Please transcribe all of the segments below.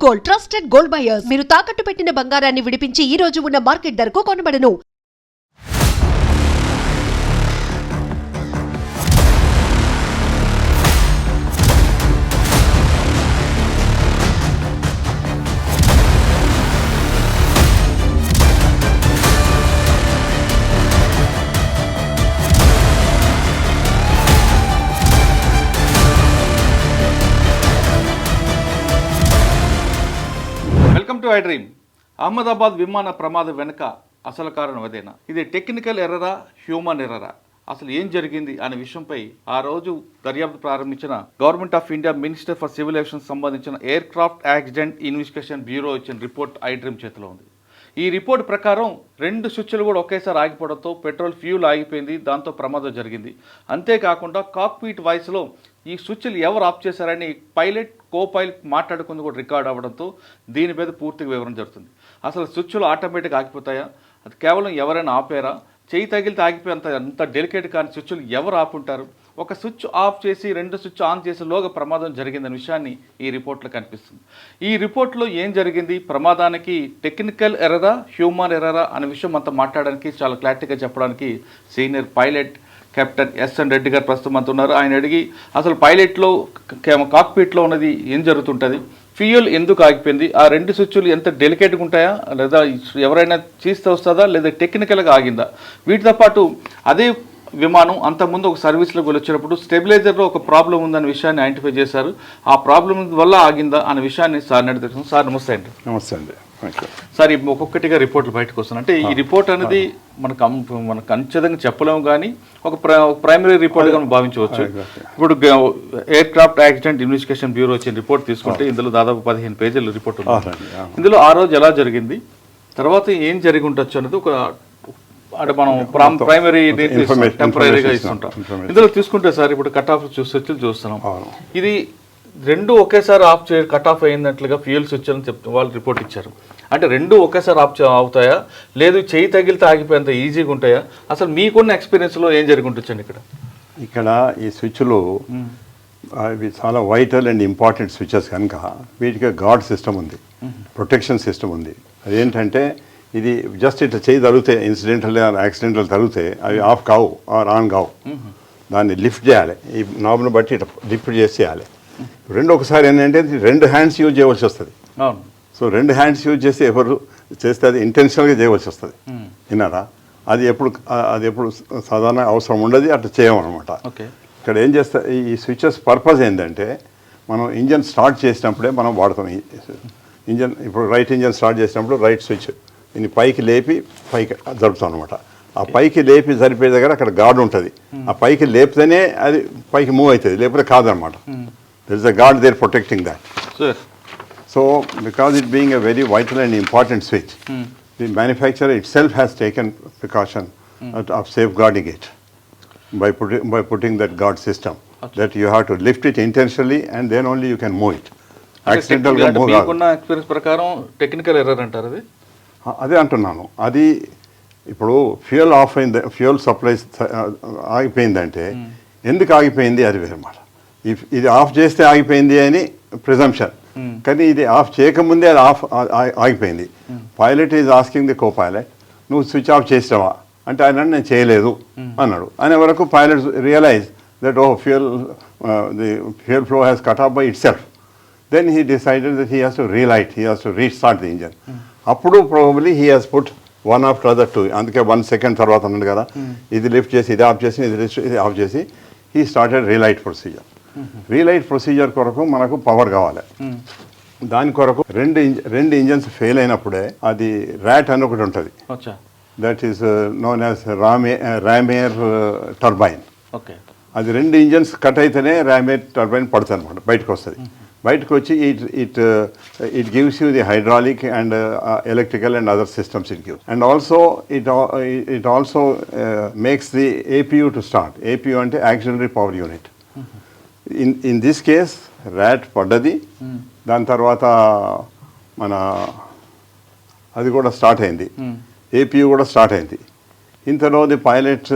Gold, trusted gold buyers. మీరు తాకట్టు పెట్టిన బంగారాన్ని విడిపించి ఈ రోజు ఉన్న మార్కెట్ ధరకు కొనబడను. Welcome to iDream. అహ్మదాబాద్ విమాన ప్రమాదం వెనుక అసలు కారణం అదేనా? ఇది టెక్నికల్ ఎర్రరా, హ్యూమన్ ఎర్రరా? అసలు ఏం జరిగింది అనే విషయంపై ఆ రోజు దర్యాప్తు ప్రారంభించిన government of India minister for civil aviation సంబంధించిన aircraft accident investigation bureau ఇచ్చిన రిపోర్ట్ iDream చేతిలో ఉంది. ఈ రిపోర్ట్ ప్రకారం 2 స్విచ్లు కూడా ఒకేసారి ఆగిపోవడంతో పెట్రోల్ ఫ్యూల్ ఆగిపోయింది, దాంతో ప్రమాదం జరిగింది. అంతేకాకుండా కాక్పిట్ వాయిస్లో ఈ స్విచ్లు ఎవరు ఆఫ్ చేశారని పైలట్, కో పైలట్ మాట్లాడుకుంది కూడా రికార్డ్ అవ్వడంతో దీని మీద పూర్తిగా వివరణ జరుగుతుంది. అసలు స్విచ్లు ఆటోమేటిక్గా ఆగిపోతాయా? అది కేవలం ఎవరైనా ఆపారా? చేయి తగిలితే ఆగిపోయేంత అంత డెలికేట్ కానీ స్విచ్లు ఎవరు ఆపుంటారు? ఒక స్విచ్ ఆఫ్ చేసి 2 స్విచ్ ఆన్ చేసేలోగా ప్రమాదం జరిగిందనే విషయాన్ని ఈ రిపోర్ట్లో కనిపిస్తుంది. ఈ రిపోర్ట్లో ఏం జరిగింది, ప్రమాదానికి టెక్నికల్ ఎర్రరా, హ్యూమన్ ఎర్రరా అనే విషయం అంతా మాట్లాడడానికి, చాలా క్లారిటీగా చెప్పడానికి senior pilot captain S N Reddy గారు ప్రస్తుతం అంత ఉన్నారు. ఆయన అడిగి అసలు పైలట్లో, కాక్పిట్లో ఉన్నది ఏం జరుగుతుంటుంది, ఫ్యూయల్ ఎందుకు ఆగిపోయింది, ఆ 2 స్విచ్లు ఎంత డెలికేట్గా ఉంటాయా, లేదా ఎవరైనా చేస్తే వస్తుందా, లేదా టెక్నికల్గా ఆగిందా? వీటితో పాటు అదే విమానం అంతకుముందు ఒక సర్వీస్లోకి వచ్చినప్పుడు స్టెబిలైజర్లో ఒక ప్రాబ్లం ఉందనే విషయాన్ని ఐడెంటిఫై చేశారు. ఆ ప్రాబ్లం వల్ల ఆగిందా అనే విషయాన్ని సార్ని అడుగుతాం. సార్ నమస్తే అండి. నమస్తే అండి. సార్ ఒక్కొక్కటిగా రిపోర్ట్లు బయటకు వస్తున్నాయి. అంటే ఈ రిపోర్ట్ అనేది మనకు ఖచ్చితంగా చెప్పలేము, కానీ ఒక ప్రైమరీ రిపోర్ట్గా మనం భావించవచ్చు. ఇప్పుడు air craft accident investigation bureau వచ్చిన రిపోర్ట్ తీసుకుంటే ఇందులో దాదాపు 15 పేజీల రిపోర్ట్ ఉంది. ఇందులో ఆ రోజు ఎలా జరిగింది, తర్వాత ఏం జరిగి ఉండొచ్చు అనేది ఒక అంటే మనం ప్రైమరీ టెంపరీగా ఇస్తుంటాం. ఇందులో తీసుకుంటే సార్ ఇప్పుడు కట్ ఆఫ్ స్విచ్లు చూస్తున్నాం. ఇది 2 ఒకేసారి ఆఫ్ కట్ ఆఫ్ అయినట్లుగా ఫ్యూయల్ స్విచ్ అని వాళ్ళు రిపోర్ట్ ఇచ్చారు. అంటే 2 ఒకేసారి ఆఫ్ అవుతాయా, లేదు చేయి తగిలితే ఆగిపోయేంత ఈజీగా ఉంటాయా? అసలు మీకున్న ఎక్స్పీరియన్స్లో ఏం జరిగి ఉండొచ్చండి ఇక్కడ ఈ స్విచ్లు ఇవి చాలా వైటల్ అండ్ ఇంపార్టెంట్ స్విచెస్ కనుక వీటికి గార్డ్ సిస్టమ్ ఉంది, ప్రొటెక్షన్ సిస్టమ్ ఉంది. అదేంటంటే ఇది జస్ట్ ఇట్లా చేయి తగిలితే, ఇన్సిడెంటల్ యాక్సిడెంటల్ తగిలితే అవి ఆఫ్ కావు ఆర్ ఆన్ కావు. దాన్ని లిఫ్ట్ చేయాలి, ఈ నాబ్ను బట్టి ఇట్లా లిఫ్ట్ చేసేయాలి. 2 ఒకసారి ఏంటంటే 2 హ్యాండ్స్ యూజ్ చేయవలసి వస్తుంది. సో 2 హ్యాండ్స్ యూజ్ చేస్తే ఎవరు చేస్తే అది ఇంటెన్షనల్గా చేయవలసి వస్తుంది. విన్నారా? అది ఎప్పుడు సాధారణ అవసరం ఉండదు, అట్లా చేయమన్నమాట. ఇక్కడ ఏం చేస్తా, ఈ స్విచెస్ పర్పస్ ఏంటంటే మనం ఇంజన్ స్టార్ట్ చేసినప్పుడే మనం వాడతాం. ఇంజన్ ఇప్పుడు రైట్ ఇంజన్ స్టార్ట్ చేసినప్పుడు రైట్ స్విచ్ దీన్ని పైకి లేపి పైకి జరుపుతాం అనమాట. ఆ పైకి లేపి జరిపే దగ్గర అక్కడ గార్డ్ ఉంటుంది. ఆ పైకి లేపితేనే అది పైకి మూవ్ అవుతుంది, లేకపోతే కాదనమాట. There is a guard there protecting that. So because it being a very vital and important switch, the manufacturer itself has taken precaution of safeguarding it by putting that guard system, that you have to lift it intentionally and then only you can move it. Accidental గా move మీకున్న experience ప్రకారం technical error అంటారు అది? అదే అంటున్నాను. అది ఇప్పుడు fuel of అయింది, ఫ్యూయల్ సప్లై ఆగిపోయిందంటే ఎందుకు ఆగిపోయింది అది వేరన్నమాట. ఇది ఆఫ్ చేస్తే ఆగిపోయింది అని ప్రిజంప్షన్, కానీ ఇది ఆఫ్ చేయకముందే అది ఆగిపోయింది. Pilot is asking the copilot, నువ్వు స్విచ్ ఆఫ్ చేసావా అంటే ఆయన నేను చేయలేదు అన్నాడు. అనే వరకు pilot realise that the fuel flow has cut off by itself. Then he decided that he has to relight, he has to restart the engine. అప్పుడు probably he has put one after other 2. అందుకే 1 second తర్వాత అన్నాడు కదా, ఇది lift చేసి ఇది of చేసి ఇది ఆఫ్ చేసి హీ స్టార్టెడ్ రీలైట్ ప్రొసీజర్. రీలైట్ ప్రొసీజర్ కొరకు మనకు పవర్ కావాలి. దాని కొరకు 2 ఇంజన్స్ ఫెయిల్ అయినప్పుడే అది ర్యాట్ అని ఒకటి ఉంటుంది. That is known as ram air turbine. అది 2 ఇంజన్స్ కట్ అయితేనే ర్యామేర్ టర్బైన్ పడుతుంది అనమాట, బయటకు వస్తుంది. బయటకు వచ్చి it gives you the hydraulic and electrical and other systems it gives. And also it also makes the APU to start. APU ante auxiliary power unit. In this case rat పడ్డది, దాని తర్వాత మన అది కూడా స్టార్ట్ అయింది, APU కూడా start అయింది. ఇంతలో ది పైలట్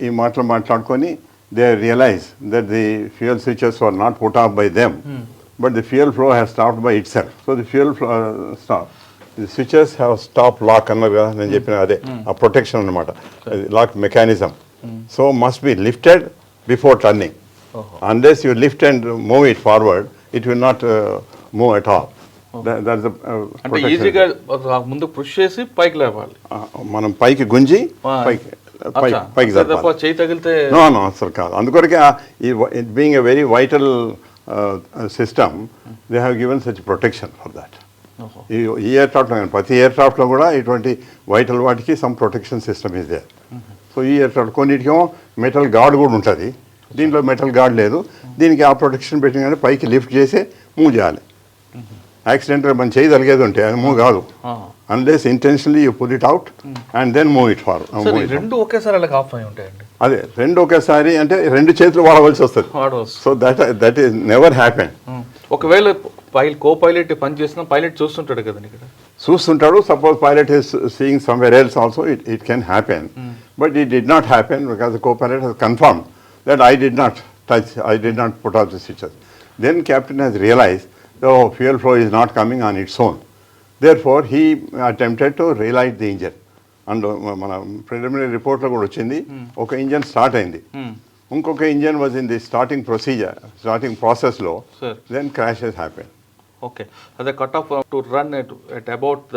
ఈ మాటలు మాట్లాడుకొని they realized that the fuel switches were not put off by them, but the fuel flow has stopped by itself. So the fuel flow stopped. The switches have stop lock అన్నారు కదా నేను చెప్పిన అదే ఆ protection అనమాట lock mechanism. So must be lifted before turning. Unless you lift and move it forward it will not move at all. అంటే ఈజీగా ముందు పుష్ చేసి పైకి లేవాలి, మనం పైకి గుంజి పైకి చేయి తగిలితే నో అసలు కాదు. అందుకొరకే it being a very vital system they have given such protection for that. ఈ ఎయిర్క్రాఫ్ట్లో కానీ ప్రతి ఎయిర్క్రాఫ్ట్లో కూడా ఇటువంటి వైటల్ వాటికి some protection system is there. So ఈ ఎయిర్క్రాఫ్ట్ కొన్నిటికేమో మెటల్ గార్డ్ కూడా ఉంటుంది, దీంట్లో మెటల్ గార్డ్ లేదు. దీనికి ఆ ప్రొటెక్షన్ పెట్టిన కానీ పైకి లిఫ్ట్ చేసి మూవ్ చేయాలి. యాక్సిడెంట్గా మనం చేయగలిగేది ఉంటే అది మూవ్ కాదు, unless intentionally you pull it out and then move it forward. రెండు ఒకేసారి అలా ఆఫ్ అయి ఉంటాయండి. అదే రెండు ఒకేసారి అంటే రెండు చేతులు వాడవలసి వస్తుంది. So that is never happen. ఒకవేళ కో పైలట్ పని చేసిన పైలట్ చూస్తుంటాడు కదండి, ఇక్కడ చూస్తుంటాడు. Suppose pilot is seeing somewhere else also it can happen, but it did not happen because the copilot has confirm that I did not touch, I did not put out the switches. Then captain has realized, oh, fuel flow is not coming on its own. Therefore, he attempted to relight the engine. And మన preliminary రిపోర్ట్లో కూడా వచ్చింది, ఒక engine start అయింది, ఇంకొక engine was in the starting procedure, starting ప్రాసెస్లో, then crashes happen. Okay, అదే cut off to run at about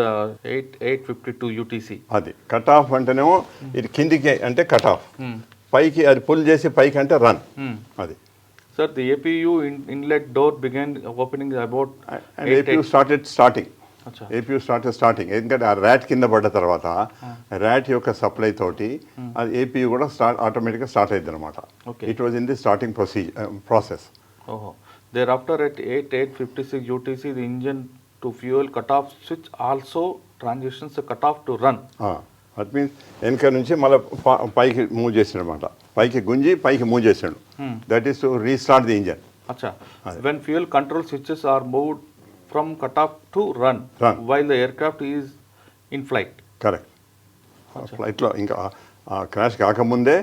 8:52 UTC. అది కట్ ఆఫ్ అంటేనేమో ఇది కిందికి అంటే కట్ ఆఫ్, పైకి అది పుల్ చేసి పైకి అంటే రన్. అది sir the APU inlet door began opening about and APU started starting ఎందుకంటే ఆ ర్యాట్ కింద పడ్డ తర్వాత ర్యాట్ యొక్క సప్లై తోటి అది APU కూడా ఆటోమేటిక్గా స్టార్ట్ అయింది అనమాట. It was in the starting process. ఓహో, there after at 8:56 UTC the engine to fuel cut off switch also transitions cut off to run. That means వెనక నుంచి మళ్ళీ పైకి మూవ్ చేసాడు అనమాట, పైకి గుంజి పైకి మూవ్ చేసాడు. That is to restart the engine. అచ్చా, when fuel control switches are moved from cut off to run while the aircraft is in flight. Correct. ఫ్లైట్లో ఇంకా క్రాష్ కాకముందే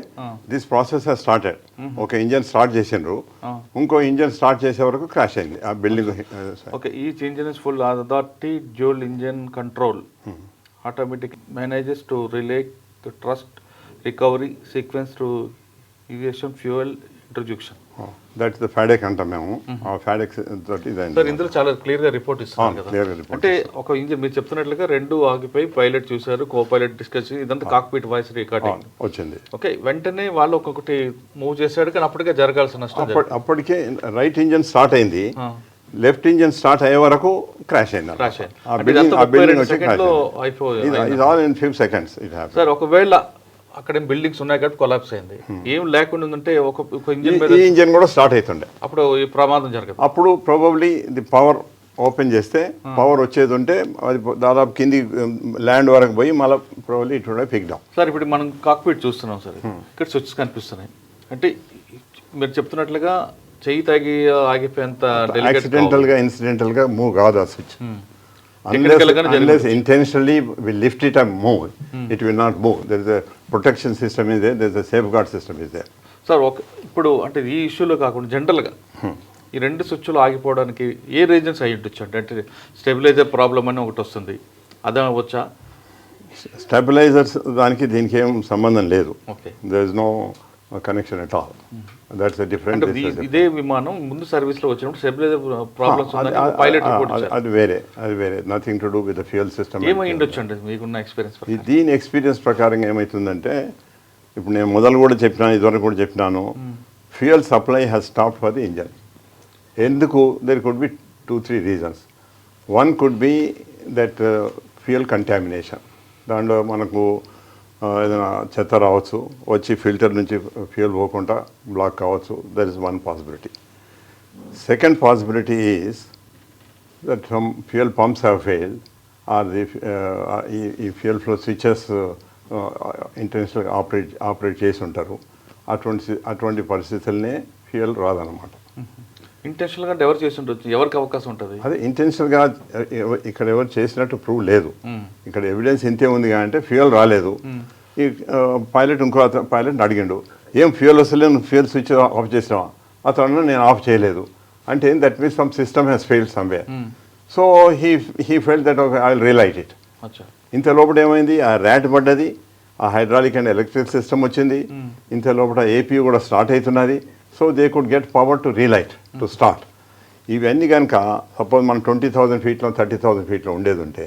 దిస్ ప్రాసెస్ హెస్ స్టార్టెడ్. ఒక ఇంజన్ స్టార్ట్ చేసిండ్రు, ఇంకో engine start చేసే వరకు crash అయింది ఆ building. Okay, each engine is full authority dual engine control automatic manages to relate the thrust recovery sequence to aviation fuel introduction. That's the FADEC అంటాం మేము. ఆ FADEC తోటి ఇదండి సార్. ఇందులో చాలా క్లియర్గా రిపోర్ట్ ఇస్తున్నారు కదా, అంటే ఒక ఇంజిన్ మీరు చెప్తున్నట్లుగా రెండు ఆగిపోయి పైలట్ చూశారు, కో పైలట్ డిస్కస్, ఇదంతా కాక్పిట్ వాయిస్ రికార్డింగ్ వచ్చింది. ఓకే, వెంటనే వాళ్ళు ఒక్కొక్కటి మూవ్ చేశాడు, కానీ అప్పటికే జరగాల్సిన నష్టం అప్పటికే రైట్ ఇంజన్ స్టార్ట్ అయింది, లెఫ్ట్ ఇంజన్ స్టార్ట్ అయ్యే వరకు క్రాష్ అయింది. సార్ ఒకవేళ అక్కడ బిల్డింగ్స్ ఉన్నాయి కాబట్టి కొలాప్స్ అయింది, ఏం లేకుండా ఉందంటే ఒక ఇంజన్ కూడా స్టార్ట్ అవుతుండే అప్పుడు ఈ ప్రమాదం జరగదు. అప్పుడు ప్రాబబ్లీ ది పవర్ ఓపెన్ చేస్తే పవర్ వచ్చేది ఉంటే అది దాదాపు కింది ల్యాండ్ వరకు పోయి మళ్ళీ probably it would pick down. Sir ఇప్పుడు మనం కాక్పిట్ చూస్తున్నాం సార్, ఇక్కడ స్విచ్స్ కనిపిస్తున్నాయి, అంటే మీరు చెప్తున్నట్లుగా చెయ్యి తాగి ఆగిపోయేంత ఇన్సిడెంటల్ గా మూవ్ కాదు ఆ switch. Unless intentionally we lift it and move, it will not move. There is a protection system is there, there is a safeguard system is there. Sir ఇప్పుడు అంటే ఈ ఇష్యూలో కాకుండా జనరల్గా ఈ రెండు స్విచ్లు ఆగిపోవడానికి ఏ రీజన్స్ అయ్యి ఉండొచ్చు? అంటే స్టెబిలైజర్ ప్రాబ్లమ్ అని ఒకటి వస్తుంది, అదే వచ్చా? స్టెబిలైజర్స్ దానికి దీనికి ఏం సంబంధం లేదు. Okay, there is no connection at all. That's a different. ఇదే విమానం ముందు సర్వీస్ లో వచ్చినప్పుడు స్టెబిలైజర్ ప్రాబ్లమ్స్ ఉన్నాయి, పైలట్ రిపోర్ట్ ఇచ్చారు. అది వేరే nothing to do with the fuel system. ఏమై ఉండొచ్చండి మీకున్న ఎక్స్పీరియన్స్? దీని ఎక్స్పీరియన్స్ ప్రకారం ఏమవుతుందంటే, ఇప్పుడు నేను మొదలు కూడా చెప్పినాను, ఇదివరకు కూడా చెప్పినాను, fuel supply has stopped for the engine. ఎందుకు? There could be 2-3 reasons. One could be that fuel contamination, దాంట్లో మనకు ఏదైనా చెత్త రావచ్చు, వచ్చి ఫిల్టర్ నుంచి ఫ్యూయల్ పోకుండా బ్లాక్ కావచ్చు. That is one possibility. Second possibility is that some fuel pumps have failed or the ఈ ఫ్యూయల్ ఫ్లో స్విచెస్ ఇంటెన్షనల్గా ఆపరేట్ చేసి ఉంటారు. అటువంటి పరిస్థితులనే ఫ్యూయల్ రాదనమాట. ఇంటెన్షనల్గా ఎవరు చేసి ఉండొచ్చు, ఎవరికి అవకాశం ఉంటుంది? అదే ఇంటెన్షనల్గా ఇక్కడ ఎవరు చేసినట్టు ప్రూవ్ లేదు. ఇక్కడ ఎవిడెన్స్ ఇంతే ఉంది అంటే ఫ్యూయల్ రాలేదు. ఈ పైలట్ ఇంకో పైలట్ని అడిగిండు, ఏం ఫ్యూయల్ వస్తలేదు, ఫ్యూయల్ స్విచ్ ఆఫ్ చేసినావా? అతను నేను ఆఫ్ చేయలేదు. అంటే that means some system has failed somewhere. So he felt that I will relight it. ఇంత లోపల ఏమైంది, ఆ ర్యాట్ పడ్డది, ఆ హైడ్రాలిక్ అండ్ ఎలక్ట్రిక్ సిస్టమ్ వచ్చింది, ఇంత లోపల ఏపీ కూడా స్టార్ట్ అవుతున్నది. So they could get power to relight to start. ఇవన్నీ కనుక సపోజ్ మనం 20,000 ఫీట్లో 30,000 ఫీట్లో ఉండేది ఉంటే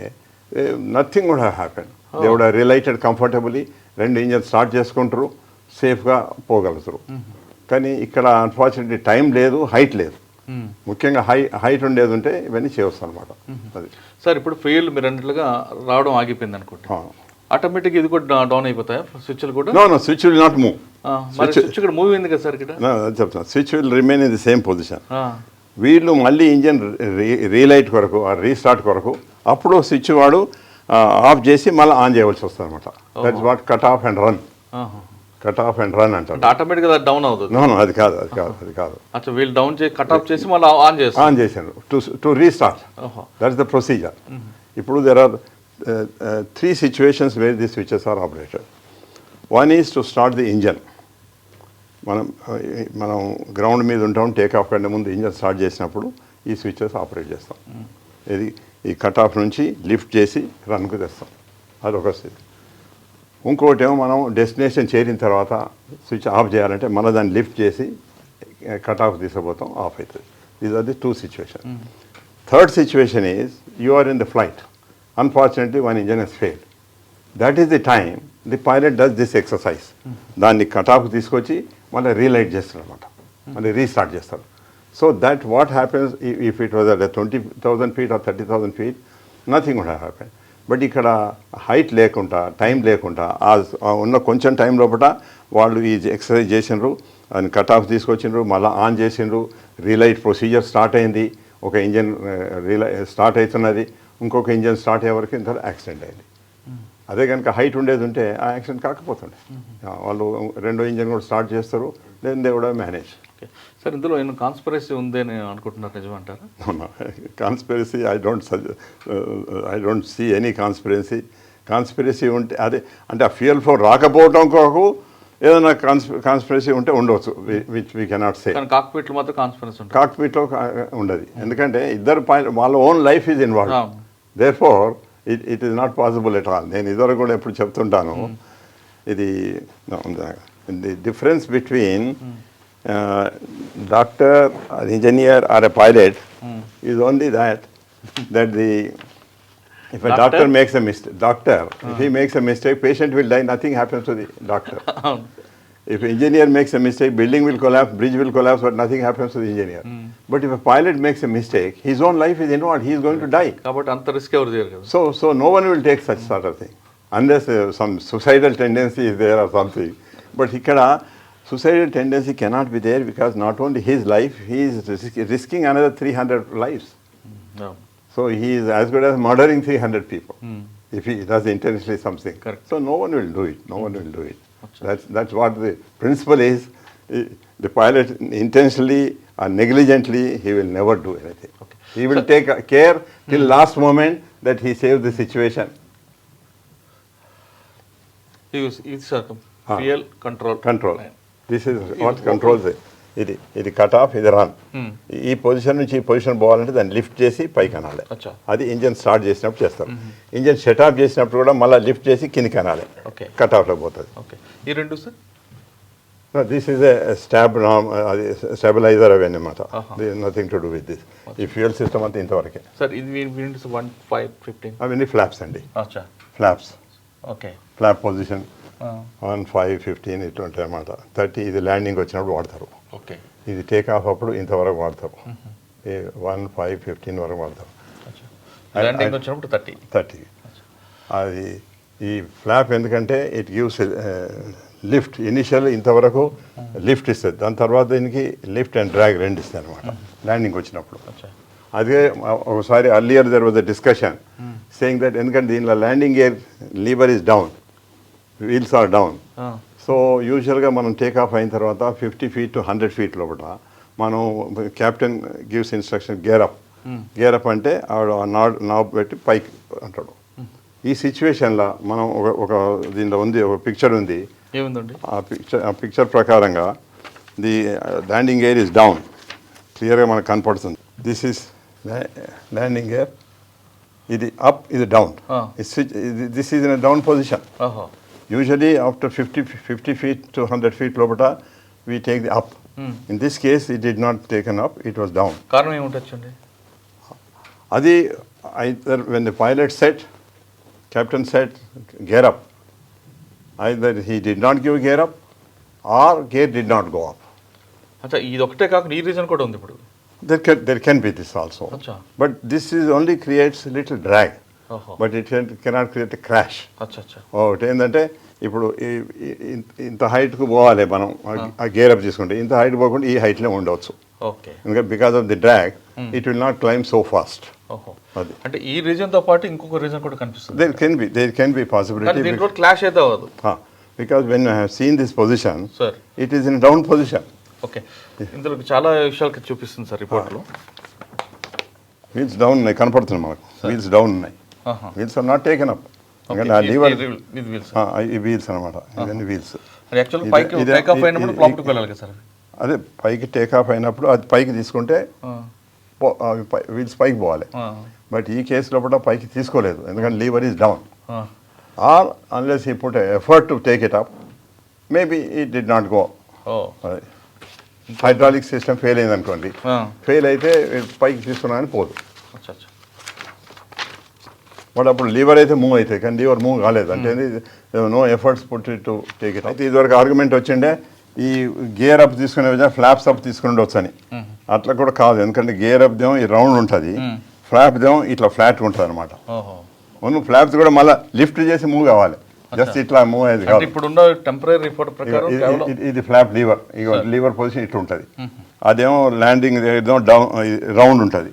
nothing would have happen. They would have relighted comfortably, 2 engine start చేసుకుంటారు, సేఫ్గా పోగలుగుతారు. కానీ ఇక్కడ అన్ఫార్చునేట్లీ టైం లేదు, హైట్ లేదు. ముఖ్యంగా హైట్ ఉండేది ఉంటే ఇవన్నీ చేయవచ్చు అనమాట. అది సార్ ఇప్పుడు ఫెయిల్ మీరు అన్నట్లుగా రావడం ఆగిపోయింది అనుకోండి, ఆటోమేటిక్ ఇది కూడా డౌన్ అయిపోతాయా స్విచ్లు కూడా? No switch will not move. Switch ఇక్కడ మూవ్ అయింది కదా సార్ ఇక్కడ? చెప్తాను, switch will remain in the same position. వీళ్ళు మళ్ళీ ఇంజన్ రీలైట్ కొరకు ఆ రీస్టార్ట్ కొరకు అప్పుడు స్విచ్ వాడు ఆఫ్ చేసి మళ్ళీ ఆన్ చేయవలసి వస్తుంది అనమాట. That's what cut off and run. Cut off and run అంటారు. ఆటోమేటిక్గా డౌన్ అవుతుంది. నో అది కాదు, అది కాదు, అది కాదు. అచ్చా, వీళ్ళు డౌన్ చేసి కట్ ఆఫ్ చేసి మళ్ళీ ఆన్ చేశారు to restart. That's the procedure. ఇప్పుడు there are 3 situations where the switches are operated. One is to start the engine. మనం గ్రౌండ్ మీద ఉంటాం, టేక్ ఆఫ్ కంటే ముందు ఇంజన్ స్టార్ట్ చేసినప్పుడు ఈ స్విచెస్ ఆపరేట్ చేస్తాం. ఇది ఈ కట్ ఆఫ్ నుంచి లిఫ్ట్ చేసి రన్కు తెస్తాం, అదొక స్థితి. ఇంకొకటి ఏమో మనం డెస్టినేషన్ చేరిన తర్వాత స్విచ్ ఆఫ్ చేయాలంటే మళ్ళీ దాన్ని లిఫ్ట్ చేసి కట్ ఆఫ్ తీసుకుపోతాం, ఆఫ్ అవుతుంది. These are the 2 situation. Third situation is you are in the flight. Unfortunately one engine has failed. That is the time the pilot does this exercise. దాన్ని cut off తీసుకొచ్చి మళ్ళీ relight చేస్తారు అనమాట, మళ్ళీ restart చేస్తారు. So that what happens if it was at 20,000 feet or 30,000 feet, nothing would happen. But ఇక్కడ height లేకుండా, time లేకుండా, ఉన్న కొంచెం టైం లోపల వాళ్ళు ఈ ఎక్సర్సైజ్ చేసినారు, అని కట్ ఆఫ్ తీసుకొచ్చిండ్రు, మళ్ళీ ఆన్ చేసిండ్రు, రీలైట్ ప్రొసీజర్ స్టార్ట్ అయింది. ఒక ఇంజన్ స్టార్ట్ అవుతున్నది, ఇంకొక ఇంజన్ స్టార్ట్ అయ్యే వరకు ఇంత యాక్సిడెంట్ అయింది. అదే కనుక హైట్ ఉండేది ఉంటే ఆ యాక్సిడెంట్ కాకపోతుండే. వాళ్ళు 2వ ఇంజన్ కూడా స్టార్ట్ చేస్తారు, then they would have manage. Sir ఇందులో ఏమైనా కాన్స్పిరసీ ఉంది అని అనుకుంటున్నారు, నిజమంటారా? Conspiracy I don't see any conspiracy ఉంటే అదే అంటే ఆ ఫ్యూయల్ ఫ్లో రాకపోవడం కొరకు ఏదైనా కాన్స్పిరసీ ఉంటే ఉండవచ్చు, విచ్ వీ కెనాట్ సే. కాక్పిట్లో మాత్రం కాన్స్పిరసీ ఉంటుంది, కాక్పిట్లో ఉండదు. ఎందుకంటే ఇద్దరు వాళ్ళ own life is involve. Therefore it is not possible at all. నేను ఇదివరకు కూడా ఎప్పుడు చెప్తుంటాను, ఇది the difference between doctor or engineer or a pilot is only that if a doctor makes a mistake, if he makes a mistake, patient will die, nothing happens to the doctor. If an engineer makes a mistake, building will collapse, bridge will collapse, but nothing happens to the engineer. But if a pilot makes a mistake, his own life is involved, he is going to die. Kabatti anta risk evaru cheyaru kada. So no one will take such sort of thing unless some suicidal tendency is there or something. But ikkada suicidal tendency cannot be there because not only his life, he is risking another 300 lives. So he is as good as murdering 300 people if he does intentionally something. Correct. So no one will do it. No one will do it. That's what the principle is. The pilot intentionally or negligently, he will never do anything. Okay. He will take care till last moment that he saves the situation. It's fuel control. This is what controls it. ఇది cut off, ఇది run. ఈ position నుంచి ఈ position పోవాలంటే దాన్ని lift చేసి పైకి అనాలి. అది ఇంజన్ స్టార్ట్ చేసినప్పుడు చేస్తారు. ఇంజన్ షట్ ఆఫ్ చేసినప్పుడు కూడా మళ్ళీ లిఫ్ట్ చేసి కిందికి అనాలి, కట్ ఆఫ్లో పోతుంది. ఈ రెండు సార్, దిస్ ఈజ్ అది స్టెబిలైజర్ అవన్నీ అన్నమాట. Nothing to do with this. ఈ ఫ్యూయల్ సిస్టమ్ అంతా ఇంతవరకే. సార్ ఇది 15 అవన్నీ ఫ్లాప్స్ అండి, ఫ్లాప్స్. ఫ్లాప్ పొజిషన్ 1, 5, 15 ఇటువంటి అన్నమాట. 30 ఇది ల్యాండింగ్ వచ్చినప్పుడు వాడతారు. ఇది టేక్ ఆఫ్ అప్పుడు ఇంతవరకు వాడతారు. 1, 5, 15 వరకు వాడతారు. ల్యాండింగ్ వచ్చినప్పుడు 30. అది ఈ ఫ్లాప్ ఎందుకంటే ఇట్ గివ్స్ లిఫ్ట్. ఇనిషియల్ ఇంతవరకు లిఫ్ట్ ఇస్తుంది, దాని తర్వాత దీనికి లిఫ్ట్ అండ్ డ్రాగ్ రెండు ఇస్తుంది అనమాట ల్యాండింగ్ వచ్చినప్పుడు. అదే ఒకసారి earlier there was a discussion saying that ఎందుకంటే దీనిలో landing gear lever is down, wheels are down. So యూజువల్గా మనం టేక్ ఆఫ్ అయిన తర్వాత 50 feet to 100 feet లోపల మనం captain gives instruction gear up అంటే ఆవిడ నాబ్ పెట్టి పైకి అంటాడు. ఈ సిచ్యువేషన్లో మనం ఒక దీనిలో ఉంది, ఒక పిక్చర్ ఉంది. ఆ పిక్చర్ ప్రకారంగా the landing gear is down, క్లియర్గా మనకు కనపడుతుంది. దిస్ ఈస్ ల్యాండింగ్ గేర్, ఇది అప్, ఇది down. This is in down position. Usually after 50 feet to 100 feet లోపల we take the up. In this case it did not taken up, it was down. కారణం ఏముంటండి? అది either when the pilot said, captain said gear up, either he did not give gear up or gear did not go up. అచ్చా, ఇది ఒకటే కాకుండా ఈ reason కూడా ఉంది ఇప్పుడు. There can be this also. Achha. But this is only creates little drag. But it cannot create a crash. ఒకటి ఏంటంటే ఇప్పుడు ఇంత హైట్కు పోవాలి మనం ఆ గేర్ అప్ తీసుకుంటే, ఇంత హైట్ పోకుండా ఈ హైట్లో ఉండవచ్చు. ఎందుకంటే because of the drag it will not claim so fast. అది అంటే ఈ రీజన్ తో పాటు ఇంకొక రీజన్ కూడా కనిపిస్తుంది. There can be possibility. దీంట్లో క్లాష్ అయితే అవ్వదు. Because when I have seen this position, it is in down position. Okay, ఇందులో చాలా విషయాలు చూపిస్తుంది సార్ రిపోర్ట్లో. వీల్స్ డౌన్ ఉన్నాయి, కనపడుతున్నాయి మనకు. వీల్స్ డౌన్ ఉన్నాయి, wheels are not taken up. ఎందుకంటే ఆ లీవర్ ఈ వీల్స్ అనమాట, ఇవన్నీ వీల్స్. అదే పైకి టేకాఫ్ అయినప్పుడు అది పైకి తీసుకుంటే వీల్స్ పైకి పోవాలి. బట్ ఈ కేసు లోపల పైకి తీసుకోలేదు, ఎందుకంటే lever is down. Or unless he put effort to take it up, maybe it did not go. Hydraulic system fail అయింది అనుకోండి, ఫెయిల్ అయితే పైకి తీసుకున్నామని పోదు. బట్ అప్పుడు లీవర్ అయితే మూవ్ అవుతాయి, కానీ లీవర్ మూవ్ కాలేదు అంటే no efforts put to take it. అయితే ఇదివరకు ఆర్గ్యుమెంట్ వచ్చిండే ఈ గేర్ అప్ తీసుకునే విధంగా ఫ్లాప్స్ అప్ తీసుకుని ఉండొచ్చు అని. అట్లా కూడా కాదు, ఎందుకంటే గేర్ అప్ దేమో ఈ రౌండ్ ఉంటుంది, ఫ్లాప్ దేమో ఇట్లా ఫ్లాట్ ఉంటుంది అనమాట. మనం ఫ్లాప్స్ కూడా మళ్ళీ లిఫ్ట్ చేసి మూవ్ కావాలి, జస్ట్ ఇట్లా మూవ్ అయ్యేది కాదు. ఇప్పుడున్న టెంపరరీ రిపోర్ట్ ప్రకారం ఇది ఫ్లాప్ లీవర్, ఇక లీవర్ పొజిషన్ ఇట్లా ఉంటుంది. అదేమో ల్యాండింగ్ ఏదో డౌన్ రౌండ్ ఉంటుంది.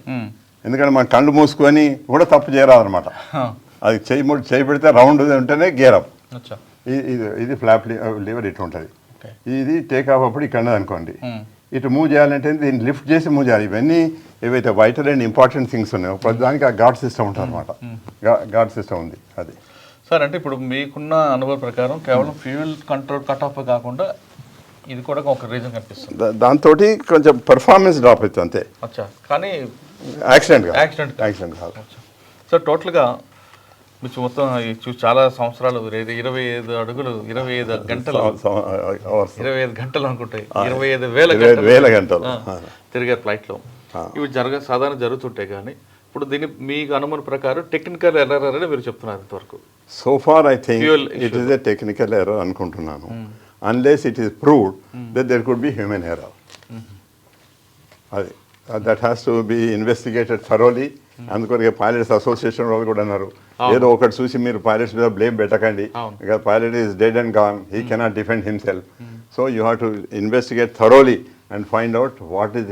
ఎందుకంటే మనం కళ్ళు మూసుకొని కూడా తప్పు చేయరాదనమాట. అది చేయి పెడితే రౌండ్ ఉంటేనే గేర్ అప్. ఇది ఫ్లాప్ లీవర్ ఇట్లా ఉంటుంది. ఇది టేక్ ఆఫ్ అప్పుడు ఇక్కడ అనుకోండి, ఇటు మూవ్ చేయాలంటే దీన్ని లిఫ్ట్ చేసి మూవ్ చేయాలి. ఇవన్నీ ఏవైతే వైటల్ అండ్ ఇంపార్టెంట్ థింగ్స్ ఉన్నాయో ప్రతిదానికి ఆ గార్డ్ సిస్టమ్ ఉంటుంది అనమాట. గార్డ్ సిస్టమ్ ఉంది అది. సార్ అంటే ఇప్పుడు మీకున్న అనుభవం ప్రకారం కేవలం ఫ్యూయల్ కంట్రోల్ కట్ ఆఫ్ కాకుండా ఇది కూడా ఒక రీజన్ కనిపిస్తుంది. దాంతో కొంచెం పెర్ఫార్మెన్స్ డ్రాప్ అవుతుంది అంతే. అచ్చా, కానీ యాక్సిడెంట్ కాదు. సో టోటల్గా మీరు మొత్తం చాలా సంవత్సరాలు 25 అడుగులు 25 గంటలు 25 గంటలు అనుకుంటాయి, 25,000 గంటలు తిరిగారు ఫ్లైట్లో. ఇవి సాధారణ జరుగుతుంటాయి. కానీ ఇప్పుడు దీన్ని మీకు అనుమానం ప్రకారం టెక్నికల్ ఎర్రర్ అని మీరు చెప్తున్నారు ఇంతవరకు. So far I think it is a technical error అనుకుంటున్నాను. Unless it is proved that there could be human error. అది that has to be investigated thoroughly. అందుకొరకు పైలట్స్ అసోసియేషన్ వాళ్ళు కూడా అన్నారు, ఏదో ఒకటి చూసి మీరు పైలట్స్ మీద బ్లేమ్ పెట్టకండి, because pilot is dead and gone, he cannot defend himself. So you have to investigate thoroughly and find out what is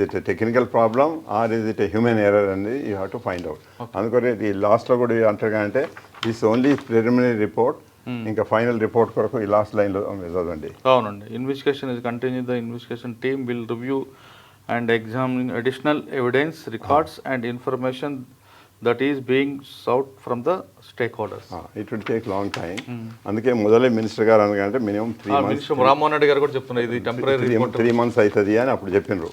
it a technical problem or is it a human error అని you have to find out. అందుకని ఈ లాస్ట్లో కూడా అంటారు అంటే this only preliminary report, ఇంకా final report కొరకు ఈ లాస్ట్ లైన్లో చదవండి. అవునండి. Investigation is continue. The investigation team will review and examining additional evidence, records and information that is being sought from the stakeholders. It will take long time. అందుకే మొదలే minister గారు అనగానే minimum 3 months. Rammohan Reddy గారు కూడా చెప్తున్నారు ఇది టెంపరరీ రిపోర్ట్ 3 months అవుతుంది అని అప్పుడు చెప్పినారు.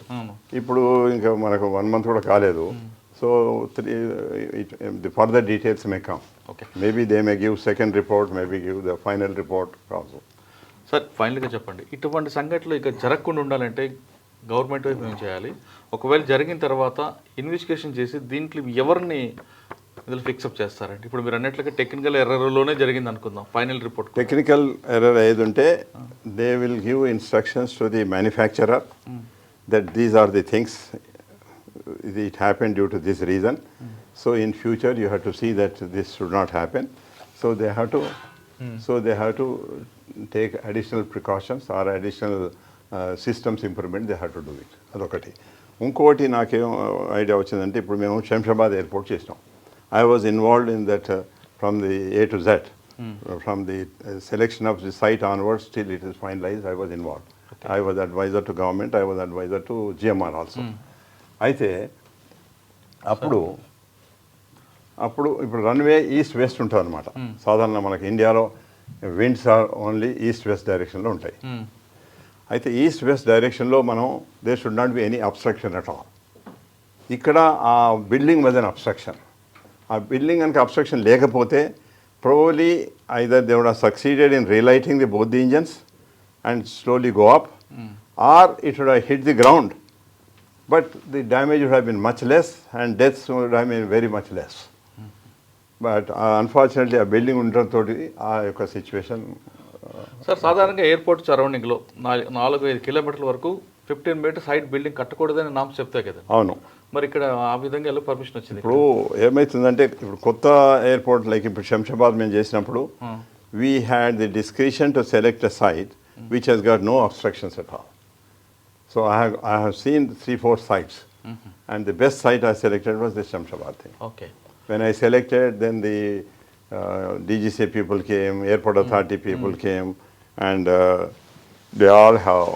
ఇప్పుడు ఇంకా మనకు 1 month కూడా కాలేదు. So the further details may come. Maybe they may give second report, maybe give the final report also. Sir ఫైనల్గా చెప్పండి, ఇటువంటి సంఘటనలు ఇక జరగకుండా ఉండాలంటే గవర్నమెంట్ వైపు ఏం చేయాలి? ఒకవేళ జరిగిన తర్వాత ఇన్వెస్టిగేషన్ చేసి దీంట్లో ఎవరిని ఇందులో ఫిక్సప్ చేస్తారండి? ఇప్పుడు మీరు అన్నట్లుగా టెక్నికల్ ఎర్రర్లోనే జరిగింది అనుకుందాం, ఫైనల్ రిపోర్ట్ టెక్నికల్ ఎర్రర్ ఏది ఉంటే they will give instructions to the manufacturer that these are the things, it happen due to this reason. So in future you have to see that this should not happen. So they have to take additional precautions or additional systems improvement they have to do it. అదొకటి. ఇంకోటి నాకేం idea వచ్చిందంటే ఇప్పుడు మేము Shamshabad airport చేసినాం. I was involved in that from the A to Z, from the selection of the site onwards till it is finalized. I was involved. I was adviser to government, I was adviser to GMR also. అయితే అప్పుడు ఇప్పుడు runway east west ఉంటుంది అనమాట. సాధారణ మనకి ఇండియాలో winds are only east west డైరెక్షన్లో ఉంటాయి. అయితే ఈస్ట్ వెస్ట్ డైరెక్షన్లో మనం there should not be any obstruction at all. ఇక్కడ ఆ బిల్డింగ్ వాజ్ అన్ అబ్స్ట్రక్షన్. ఆ బిల్డింగ్ కనుక అబ్స్ట్రక్షన్ లేకపోతే probably either they would have succeeded in relighting both the engines and slowly go up, or it would have hit the ground, but the damage would have been much less and deaths would have been very much less. But unfortunately a building ఉండడంతో ఆ యొక్క situation. Sir సాధారణంగా airport సరౌండింగ్లో 4-5 కిలోమీటర్ల వరకు 15 metres height building కట్టకూడదని norms చెప్తాయి కదా. అవును. మరి ఇక్కడ ఆ విధంగా ఎలా పర్మిషన్ వచ్చింది? ఇప్పుడు ఏమవుతుందంటే ఇప్పుడు కొత్త ఎయిర్పోర్ట్ లైక్ ఇప్పుడు శంషాబాద్ మేము చేసినప్పుడు we had the discretion to select a site which has got no obstructions at all. So I have seen 3-4 sites and the best site I selected was the Shamshabad thing. Okay. When I selected, then the DGC people came, airport authority people came, and they all have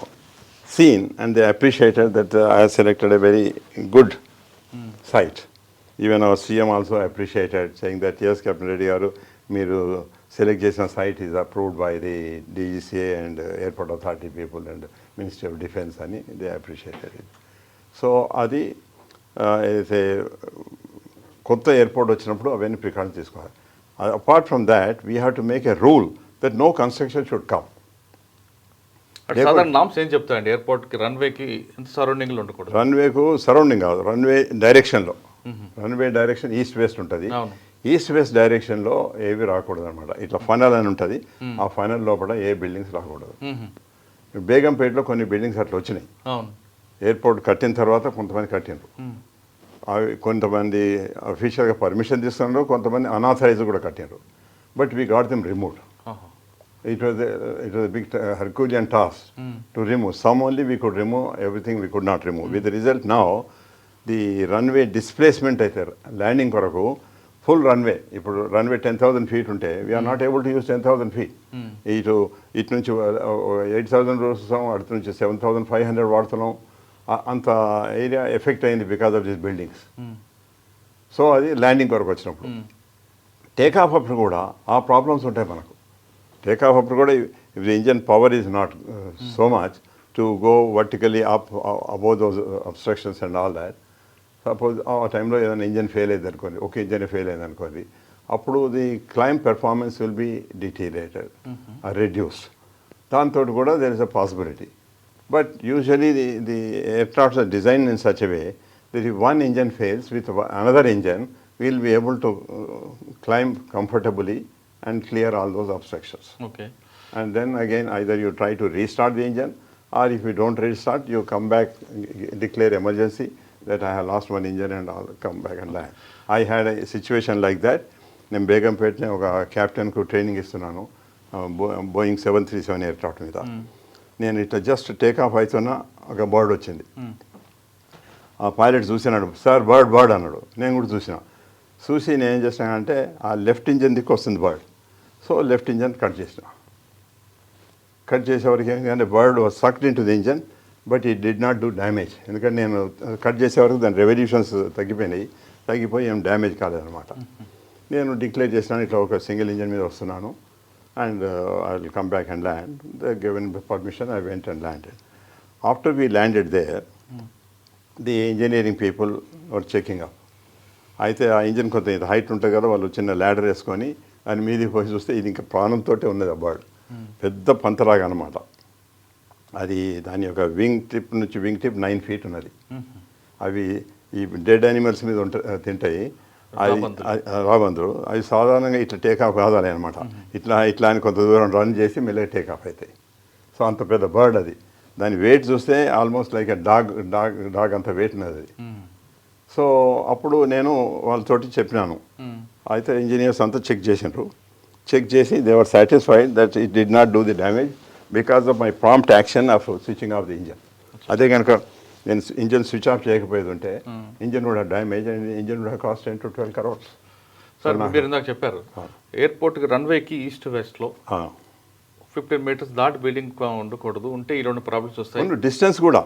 seen and they appreciated that I selected a very good site. Even our CM also appreciated, saying that yes, Captain Reddy garu, meeru select chesina site is approved by the DGCA and airport authority people and Ministry of Defence ani they appreciated it. So adi is a కొత్త airport వచ్చినప్పుడు అవన్నీ precautions తీసుకోవాలి. Apart from that we have to make a rule that no construction should come. సాధారణ norms ఏం చెప్తాయండి ఎయిర్పోర్ట్కి రన్వేకి ఎంత సరౌండింగ్లో ఉండకూడదు? రన్వేకు సరౌండింగ్ కాదు, రన్వే డైరెక్షన్లో. రన్వే డైరెక్షన్ ఈస్ట్ వెస్ట్ ఉంటుంది. ఈస్ట్ వెస్ట్ డైరెక్షన్లో ఏవి రాకూడదు అనమాట. ఇట్లా ఫనల్ అని ఉంటుంది, ఆ ఫనల్ లోపల ఏ బిల్డింగ్స్ రాకూడదు. బేగంపేటలో కొన్ని బిల్డింగ్స్ అట్లా వచ్చినాయి. ఎయిర్పోర్ట్ కట్టిన తర్వాత కొంతమంది కట్టినారు. అవి కొంతమంది అఫీషియల్గా పర్మిషన్ తీసుకున్నారు, కొంతమంది అనాథరైజ్ కూడా కట్టినారు. But we got them removed. It was a big Herculean task to remove. Some only we could remove, everything we could not remove. With the result now, the runway displacement అయితే landing కొరకు full runway. ఇప్పుడు runway 10,000 feet ఉంటే we are not able to use 10,000 feet. ఇటు నుంచి 8,000 చూస్తాం, అటు నుంచి 7,500 వాడుతున్నాం. అంత ఏరియా ఎఫెక్ట్ అయింది because of this buildings. So అది ల్యాండింగ్ కొరకు వచ్చినప్పుడు. టేకాఫ్ అప్పుడు కూడా ఆ ప్రాబ్లమ్స్ ఉంటాయి మనకు. టేకాఫ్ అప్పుడు కూడా if the engine power is not so much to go vertically up above those obstructions and all that. Suppose ఆ టైంలో ఏదైనా ఇంజన్ ఫెయిల్ అయింది అనుకోండి, ఒక ఇంజన్ ఫెయిల్ అయింది అనుకోండి, అప్పుడు the climb performance will be deteriorated or reduced. దాంతో కూడా there is a possibility. But usually the aircrafts are designed in such a way that if one engine fails, with another engine, we will be able to climb comfortably and clear all those obstructions. Okay. And then again, either you try to restart the engine, or if you don't restart, you come back, declare emergency that I have lost one engine and I'll come back and land. I had a situation like that. నేను బేగంపేటనే ఒక క్యాప్టెన్కు training ఇస్తున్నాను Boeing 737 aircraft మీద. నేను ఇట్లా just take off అవుతున్నా ఒక bird వచ్చింది. ఆ పైలట్ చూసినాడు, సార్ బర్డ్ అన్నాడు. నేను కూడా చూసి నేను ఏం చేసినానంటే ఆ లెఫ్ట్ ఇంజన్ దిక్కు వస్తుంది bird. So left engine cut చేసేవరకు ఏంటంటే bird was sucked in to the engine, but it did not do damage. ఎందుకంటే నేను కట్ చేసేవరకు దాని రెవల్యూషన్స్ తగ్గిపోయి ఏం డ్యామేజ్ కాలేదన్నమాట. నేను డిక్లేర్ చేసినాను ఇట్లా ఒక సింగిల్ ఇంజన్ మీద వస్తున్నాను and I will come back and land. They given permission, I went and landed. After we landed there, the engineering people were checking up. అయితే ఆ ఇంజన్ కొంత ఇది హైట్ ఉంటుంది కదా, వాళ్ళు చిన్న ల్యాడర్ వేసుకొని దాని మీదకి పోయి చూస్తే ఇది ఇంకా ప్రాణంతో ఉన్నది ఆ బర్డ్. పెద్ద పంతలాగా అనమాట. అది దాని యొక్క వింగ్ టిప్ 9 feet ఉన్నది. అవి ఈ డెడ్ యానిమల్స్ మీద తింటాయి. అది రాబందులు అవి సాధారణంగా ఇట్లా టేకాఫ్ కావాలి అనమాట. ఇట్లా అని కొంత దూరం రన్ చేసి మెల్లగా టేకాఫ్ అవుతాయి. సో అంత పెద్ద బర్డ్ అది. దాని వెయిట్ చూస్తే ఆల్మోస్ట్ లైక్ డాగ్ అంత వెయిట్ ఉన్నది అది. సో అప్పుడు నేను వాళ్ళతోటి చెప్పినాను. అయితే ఇంజనీర్స్ అంతా చెక్ చేసి they were satisfied that it did not do the damage because of my prompt action of switching of the engine. అదే కనుక నేను ఇంజన్ స్విచ్ ఆఫ్ చేయకపోయేది ఉంటే ఇంజన్ కూడా డ్యామేజ్ అండ్ ఇంజన్ కూడా కాస్ట్ 10 to 12 crores. సార్ మీరు ఇందాక చెప్పారు ఎయిర్పోర్ట్కి రన్వేకి ఈస్ట్ వెస్ట్లో 15 meters దాటి బిల్డింగ్ ఉండకూడదు, ఉంటే ఈ 2 ప్రాబ్లమ్స్ వస్తాయి. డిస్టెన్స్ కూడా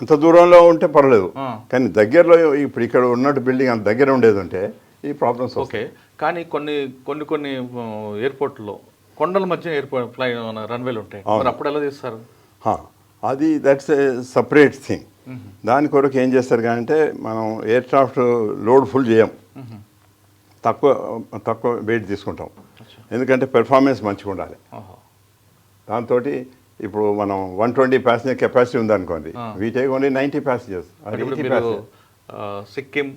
అంత దూరంలో ఉంటే పర్లేదు, కానీ దగ్గరలో ఇప్పుడు ఇక్కడ ఉన్నట్టు బిల్డింగ్ అంత దగ్గర ఉండేది ఉంటే ఈ ప్రాబ్లమ్స్. ఓకే, కానీ కొన్ని ఎయిర్పోర్ట్లో కొండల మధ్య రన్వేలు ఉంటాయి, మరి అప్పుడు ఎలా చేస్తారు? అది దట్స్ ఏ సపరేట్ థింగ్. దాని కొరకు ఏం చేస్తారు అంటే మనం ఎయిర్ క్రాఫ్ట్ లోడ్ ఫుల్ చేయం, తక్కువ వెయిట్ తీసుకుంటాం, ఎందుకంటే పెర్ఫార్మెన్స్ మంచిగా ఉండాలి. దాంతో ఇప్పుడు మనం 120 ప్యాసింజర్ కెపాసిటీ ఉందనుకోండి, we take only 90 passengers. Sikkim,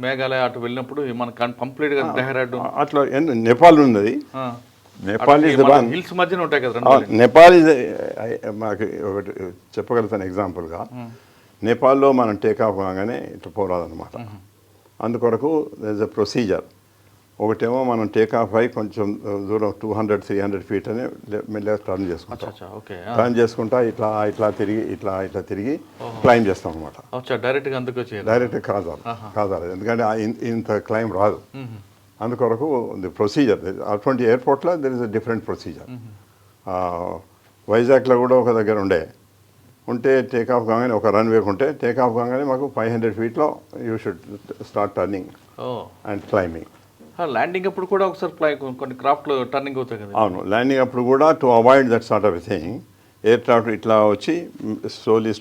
Meghalaya అటు వెళ్ళినప్పుడు మనకు కంప్లీట్గా డెహ్రాడూన్ అట్లా నేపాల్ ఉన్నది. Nepal is the one. Hills మధ్యన ఉంటాయి కదా. నేపాల్ ఈజ్ మాకు ఒకటి చెప్పగలుగుతాను ఎగ్జాంపుల్గా. నేపాల్లో మనం టేకాఫ్ కాగానే ఇట్లా పోరాదనమాట. అందుకొరకు దర్ ఇస్ అ ప్రొసీజర్. ఒకటేమో మనం టేకాఫ్ అయి కొంచెం దూరం 200-300 ఫీట్ అని మెల్లగా టర్న్ చేసుకుంటాం. టర్న్ చేసుకుంటా ఇట్లా తిరిగి క్లైంబ్ చేస్తాం అనమాట. డైరెక్ట్గా కాదాలి, ఎందుకంటే ఇంత క్లైంబ్ రాదు. అందుకొరకు ది ప్రొసీజర్ అటువంటి ఎయిర్పోర్ట్లో there is a different procedure. వైజాగ్లో కూడా ఒక దగ్గర ఉంటే టేకాఫ్ కాగానే ఒక రన్వే ఉంటే టేకాఫ్ కాగానే మాకు 500 ఫీట్లో you should start turning and climbing. Landing అప్పుడు కూడా ఒకసారి కొన్ని క్రాఫ్ట్లు టర్నింగ్ అవుతాయి కదా. అవును, ల్యాండింగ్ అప్పుడు కూడా to avoid that sort of thing air craft ఇట్లా వచ్చి స్లోలీ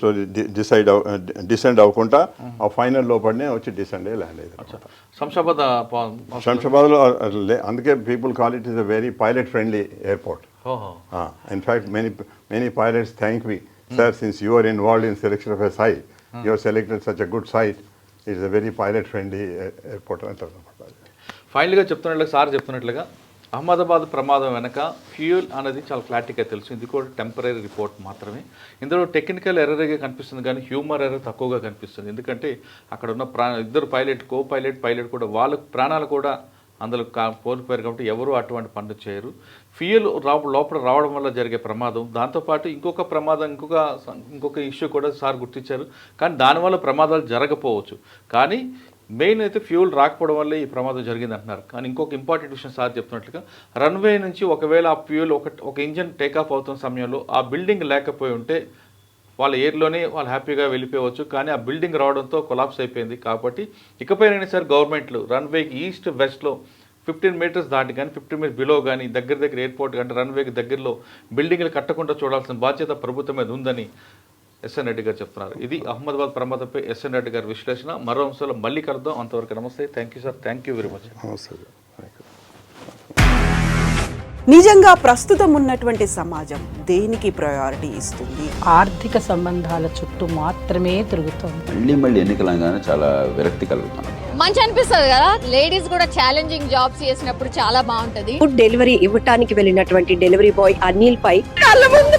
డిసెండ్ అవ్వకుండా ఆ ఫైనల్ లోపలనే వచ్చి డిసెండ్ అయ్యి ల్యాండ్ అయ్యింది. శంషాబాద్లో అందుకే people call it is a very pilot friendly airport. In fact many pilots thank me, sir, since you are involved in selection of a site, you are selected such a good site, it is a very pilot friendly airport అంటారు. ఫైనల్గా sir చెప్తున్నట్లుగా Ahmedabad ప్రమాదం వెనక fuel అనేది చాలా క్లారిటీగా తెలుసు. ఇది కూడా టెంపరీ రిపోర్ట్ మాత్రమే. ఇందులో టెక్నికల్ ఎర్రర్గా కనిపిస్తుంది కానీ హ్యూమర్ ఎర్రర్ తక్కువగా కనిపిస్తుంది. ఎందుకంటే అక్కడ ఉన్న ఇద్దరు కో పైలట్ కూడా వాళ్ళ ప్రాణాలు కూడా అందులో కోల్పోయారు కాబట్టి ఎవరు అటువంటి పనులు చేయరు. ఫ్యూయల్ లోపల రావడం వల్ల జరిగే ప్రమాదం, దాంతోపాటు ఇంకొక ఇష్యూ కూడా సార్ గుర్తించారు. కానీ దానివల్ల ప్రమాదాలు జరగకపోవచ్చు, కానీ మెయిన్ అయితే ఫ్యూల్ రాకపోవడం వల్లే ఈ ప్రమాదం జరిగింది అంటున్నారు. కానీ ఇంకొక ఇంపార్టెంట్ విషయం సార్ చెప్తున్నట్లుగా, రన్వే నుంచి ఒకవేళ ఆ ఫ్యూల్ ఒక ఇంజన్ టేకాఫ్ అవుతున్న సమయంలో ఆ బిల్డింగ్ లేకపోయి ఉంటే వాళ్ళ ఎయిర్లోనే వాళ్ళు హ్యాపీగా వెళ్ళిపోవచ్చు. కానీ ఆ బిల్డింగ్ రావడంతో కొలాప్స్ అయిపోయింది. కాబట్టి ఇకపైనా సార్ గవర్నమెంట్లు రన్వేకి ఈస్ట్ వెస్ట్లో 15 మీటర్స్ దాటి కానీ 15 మీటర్స్ బిలో కానీ దగ్గర ఎయిర్పోర్ట్ అంటే రన్వేకి దగ్గరలో బిల్డింగ్లు కట్టకుండా చూడాల్సిన బాధ్యత ప్రభుత్వం మీద ఉందని ఎస్ఎన్ రెడ్డి గారు చెప్తున్నారు. ఇది అహ్మదాబాద్ ప్రమాదంపై ఎస్ఎన్ రెడ్డి గారి విశ్లేషణ. మరో అంశంలో మళ్ళీ కలుద్దాం. అంతవరకు నమస్తే. Thank you sir. Thank you very much. నిజంగా ప్రస్తుతం ఉన్నటువంటి సమాజం దేనికి ప్రయారిటీ ఇస్తుంది? ఆర్థిక సంబంధాల చుట్టూ మాత్రమే తిరుగుతోంది. మళ్ళీ ఎన్నికలంగానే చాలా విరక్తి కలుగుతున్నాం. మంచి అనిపిస్తుంది కదా, లేడీస్ కూడా ఛాలెంజింగ్ జాబ్స్ చేసినప్పుడు చాలా బాగుంటది. ఫుడ్ డెలివరీ ఇవ్వటానికి వెళ్ళినటువంటి డెలివరీ బాయ్ అనిల్ పై కళ్ళ ముందు